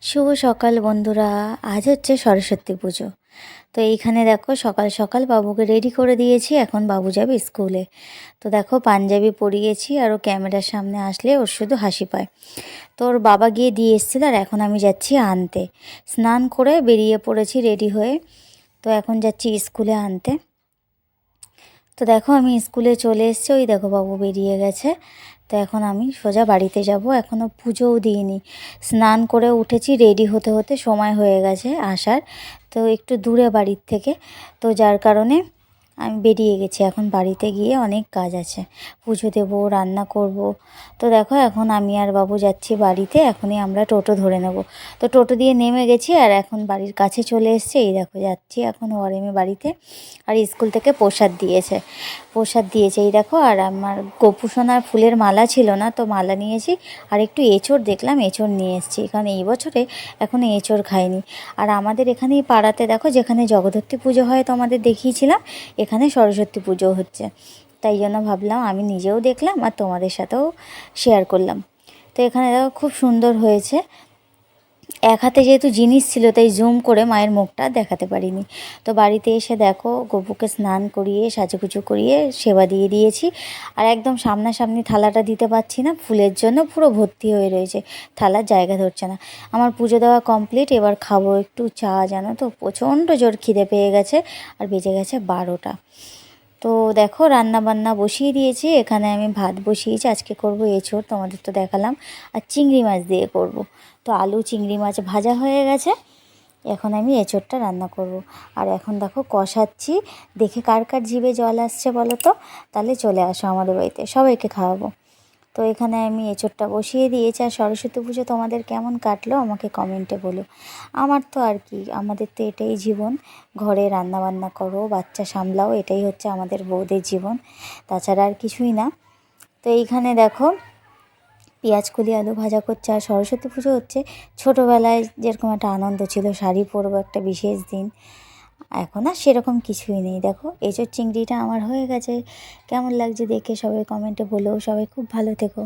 শুভ সকাল বন্ধুরা। আজ হচ্ছে সরস্বতী পুজো। তো এইখানে দেখো সকাল সকাল বাবুকে রেডি করে দিয়েছি, এখন বাবু যাবে স্কুলে। তো দেখো পাঞ্জাবি পরিয়েছি, আর ও ক্যামেরার সামনে আসলে ওর শুধু হাসি পায়। তো ওর বাবা গিয়ে দিয়ে এসেছিল, আর এখন আমি যাচ্ছি আনতে। স্নান করে বেরিয়ে পড়েছি রেডি হয়ে। তো এখন যাচ্ছি স্কুলে আনতে। তো দেখো আমি স্কুলে চলে এসেছি, ওই দেখো বাবু বেরিয়ে গেছে। তো এখন আমি সোজা বাড়িতে যাব, এখনও পুজোও দিইনি। স্নান করে উঠেছি, রেডি হতে হতে সময় হয়ে গেছে আসার। তো একটু দূরে বাড়ির থেকে, তো যার কারণে আমি বেরিয়ে গেছি। এখন বাড়িতে গিয়ে অনেক কাজ আছে, পুজো দেবো, রান্না করব। তো দেখো এখন আমি আর বাবু যাচ্ছি বাড়িতে, এখনই আমরা টোটো ধরে নেব। তো টোটো দিয়ে নেমে গেছি, আর এখন বাড়ির কাছে চলে এসেছি। এই দেখো যাচ্ছি এখন ওয়ারেমে বাড়িতে। আর স্কুল থেকে প্রসাদ দিয়েছে এই দেখো। আর আমার গোপুসোনার ফুলের মালা ছিল না, তো মালা নিয়েছি। আর একটু এঁচোড় দেখলাম, এঁচোড় নিয়ে এসেছি, কারণ এই বছরে এখনও এঁচোড় খাইনি। আর আমাদের এখানেই পাড়াতে দেখো, যেখানে জগদ্ধাত্রী পুজো হয় তো আমাদের দেখিয়েছিলাম, এখানে সরস্বতী পুজো হচ্ছে। তাই জন্য ভাবলাম আমি নিজেও দেখলাম আর তোমাদের সাথেও শেয়ার করলাম। তো এখানে দেখো খুব সুন্দর হয়েছে। এক হাতে যেহেতু জিনিস ছিল, তাই জুম করে মায়ের মুখটা দেখাতে পারিনি। তো বাড়িতে এসে দেখো গপুকে স্নান করিয়ে সাজুগুজু করিয়ে সেবা দিয়ে দিয়েছি। আর একদম সামনাসামনি থালাটা দিতে পারছি না, ফুলের জন্য পুরো ভর্তি হয়ে রয়েছে, থালার জায়গা ধরছে না। আমার পুজো দেওয়া কমপ্লিট, এবার খাবো একটু চা। জানো তো প্রচণ্ড জোর খিদে পেয়ে গেছে, আর বেজে গেছে 12টা। তো দেখো রান্না বান্না বসিয়ে দিয়েছি, এখানে আমি ভাত বসিয়েছি। আজকে করব এঁচোড়, তোমাদের তো দেখালাম, আর চিংড়ি মাছ দিয়ে করব। তো আলু চিংড়ি মাছ ভাজা হয়ে গেছে, এখন আমি এঁচোড়টা রান্না করব। আর এখন দেখো কষাচ্ছি, দেখে কার কার জিভে জল আসছে বলো তো, তাহলে চলে আসো আমাদের বাড়িতে, সবাইকে খাওয়াবো। তো এখানে আমি এঁচোড়টা বসিয়ে দিয়েছি। আর সরস্বতী পুজো তোমাদের কেমন কাটলো আমাকে কমেন্টে বলো। আমার তো আর কি, আমাদের তো এটাই জীবন, ঘরে রান্না বান্না করো, বাচ্চা সামলাও, এটাই হচ্ছে আমাদের বউদের জীবন, তাছাড়া আর কিছুই না। তো এইখানে দেখো পেঁয়াজকলি আলু ভাজা করছে। আর সরস্বতী পুজো হচ্ছে ছোটোবেলায় যেরকম একটা আনন্দ ছিল, শাড়ি পরবো একটা বিশেষ দিন, এখন আর সেরকম কিছুই নেই। দেখো এঁচোড় চিংড়িটা আমার হয়ে গেছে, কেমন লাগছে দেখে সবাই কমেন্টে বলো। সবাই খুব ভালো থেকো।